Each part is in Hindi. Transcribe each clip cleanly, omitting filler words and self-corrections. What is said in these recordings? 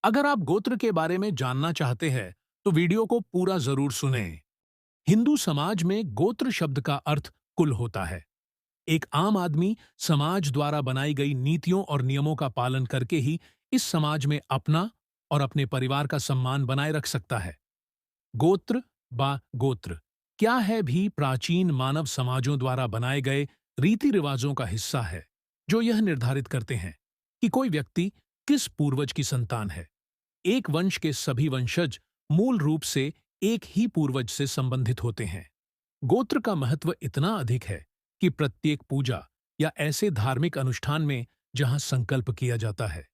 अगर आप गोत्र के बारे में जानना चाहते हैं तो वीडियो को पूरा जरूर सुनें। हिंदू समाज में गोत्र शब्द का अर्थ कुल होता है। एक आम आदमी समाज द्वारा बनाई गई नीतियों और नियमों का पालन करके ही इस समाज में अपना और अपने परिवार का सम्मान बनाए रख सकता है। गोत्र बा गोत्र क्या है भी प्राचीन मानव समाजों द्वारा बनाए गए रीति रिवाजों का हिस्सा है, जो यह निर्धारित करते हैं कि कोई व्यक्ति किस पूर्वज की संतान है। एक वंश के सभी वंशज मूल रूप से एक ही पूर्वज से संबंधित होते हैं। गोत्र का महत्व इतना अधिक है कि प्रत्येक पूजा या ऐसे धार्मिक अनुष्ठान में जहां संकल्प किया जाता है,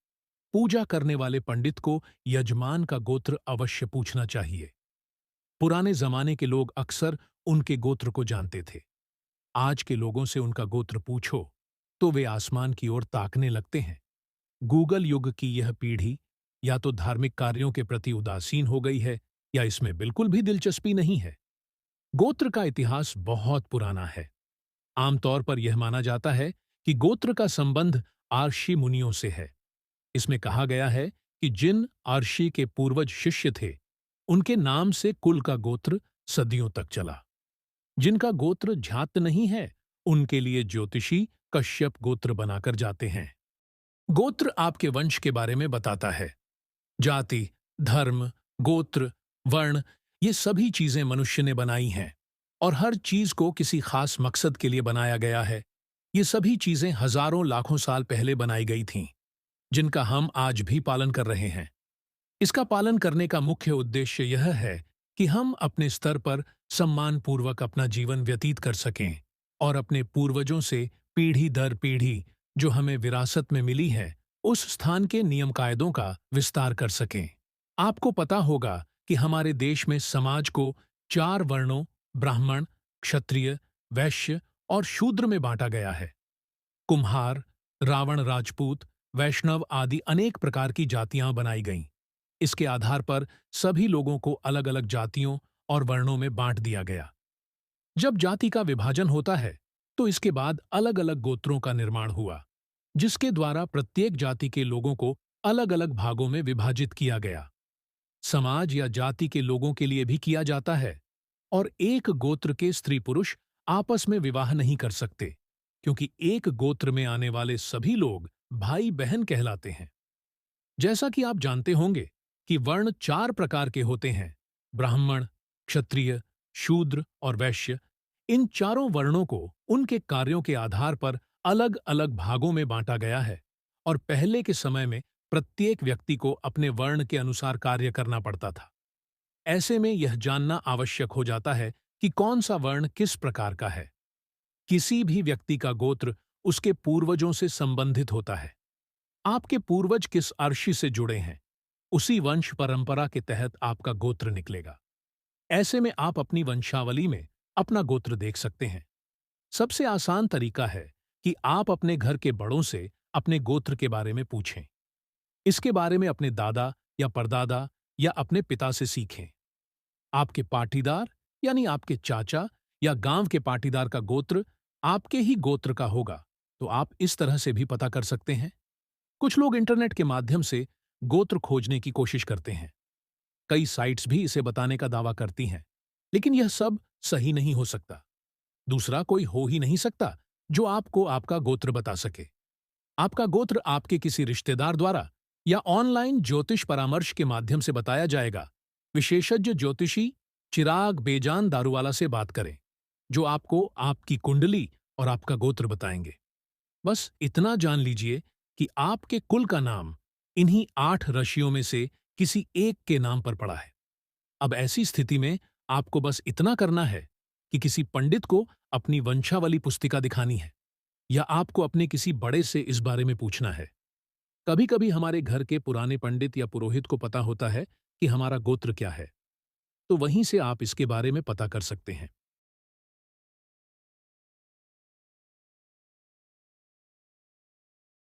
पूजा करने वाले पंडित को यजमान का गोत्र अवश्य पूछना चाहिए। पुराने जमाने के लोग अक्सर उनके गोत्र को जानते थे। आज के लोगों से उनका गोत्र पूछो तो वे आसमान की ओर ताकने लगते हैं। गूगल युग की यह पीढ़ी या तो धार्मिक कार्यों के प्रति उदासीन हो गई है या इसमें बिल्कुल भी दिलचस्पी नहीं है। गोत्र का इतिहास बहुत पुराना है। आमतौर पर यह माना जाता है कि गोत्र का संबंध आर्षि मुनियों से है। इसमें कहा गया है कि जिन आर्षि के पूर्वज शिष्य थे, उनके नाम से कुल का गोत्र सदियों तक चला। जिनका गोत्र ज्ञात नहीं है, उनके लिए ज्योतिषी कश्यप गोत्र बनाकर जाते हैं। गोत्र आपके वंश के बारे में बताता है। जाति, धर्म, गोत्र, वर्ण, ये सभी चीजें मनुष्य ने बनाई हैं और हर चीज को किसी खास मकसद के लिए बनाया गया है। ये सभी चीजें हजारों लाखों साल पहले बनाई गई थीं, जिनका हम आज भी पालन कर रहे हैं। इसका पालन करने का मुख्य उद्देश्य यह है कि हम अपने स्तर पर सम्मानपूर्वक अपना जीवन व्यतीत कर सकें और अपने पूर्वजों से पीढ़ी दर पीढ़ी जो हमें विरासत में मिली है, उस स्थान के नियम कायदों का विस्तार कर सकें। आपको पता होगा कि हमारे देश में समाज को 4 वर्णों ब्राह्मण, क्षत्रिय, वैश्य और शूद्र में बांटा गया है। कुम्हार, रावण, राजपूत, वैष्णव आदि अनेक प्रकार की जातियां बनाई गईं। इसके आधार पर सभी लोगों को अलग अलग जातियों और वर्णों में बांट दिया गया। जब जाति का विभाजन होता है तो इसके बाद अलग अलग गोत्रों का निर्माण हुआ, जिसके द्वारा प्रत्येक जाति के लोगों को अलग अलग भागों में विभाजित किया गया। समाज या जाति के लोगों के लिए भी किया जाता है और एक गोत्र के स्त्री पुरुष आपस में विवाह नहीं कर सकते, क्योंकि एक गोत्र में आने वाले सभी लोग भाई बहन कहलाते हैं। जैसा कि आप जानते होंगे कि वर्ण 4 प्रकार के होते हैं: ब्राह्मण, क्षत्रिय, शूद्र और वैश्य। इन चारों वर्णों को उनके कार्यों के आधार पर अलग अलग भागों में बांटा गया है और पहले के समय में प्रत्येक व्यक्ति को अपने वर्ण के अनुसार कार्य करना पड़ता था। ऐसे में यह जानना आवश्यक हो जाता है कि कौन सा वर्ण किस प्रकार का है। किसी भी व्यक्ति का गोत्र उसके पूर्वजों से संबंधित होता है। आपके पूर्वज किस आर्षि से जुड़े हैं, उसी वंश परंपरा के तहत आपका गोत्र निकलेगा। ऐसे में आप अपनी वंशावली में अपना गोत्र देख सकते हैं। सबसे आसान तरीका है कि आप अपने घर के बड़ों से अपने गोत्र के बारे में पूछें। इसके बारे में अपने दादा या परदादा या अपने पिता से सीखें। आपके पाटीदार यानी आपके चाचा या गांव के पाटीदार का गोत्र आपके ही गोत्र का होगा, तो आप इस तरह से भी पता कर सकते हैं। कुछ लोग इंटरनेट के माध्यम से गोत्र खोजने की कोशिश करते हैं। कई साइट्स भी इसे बताने का दावा करती हैं, लेकिन यह सब सही नहीं हो सकता। दूसरा कोई हो ही नहीं सकता जो आपको आपका गोत्र बता सके। आपका गोत्र आपके किसी रिश्तेदार द्वारा या ऑनलाइन ज्योतिष परामर्श के माध्यम से बताया जाएगा। विशेषज्ञ ज्योतिषी चिराग बेजान दारूवाला से बात करें, जो आपको आपकी कुंडली और आपका गोत्र बताएंगे। बस इतना जान लीजिए कि आपके कुल का नाम इन्हीं 8 राशियों में से किसी एक के नाम पर पड़ा है। अब ऐसी स्थिति में आपको बस इतना करना है कि किसी पंडित को अपनी वंशावली पुस्तिका दिखानी है या आपको अपने किसी बड़े से इस बारे में पूछना है। कभी-कभी हमारे घर के पुराने पंडित या पुरोहित को पता होता है कि हमारा गोत्र क्या है, तो वहीं से आप इसके बारे में पता कर सकते हैं।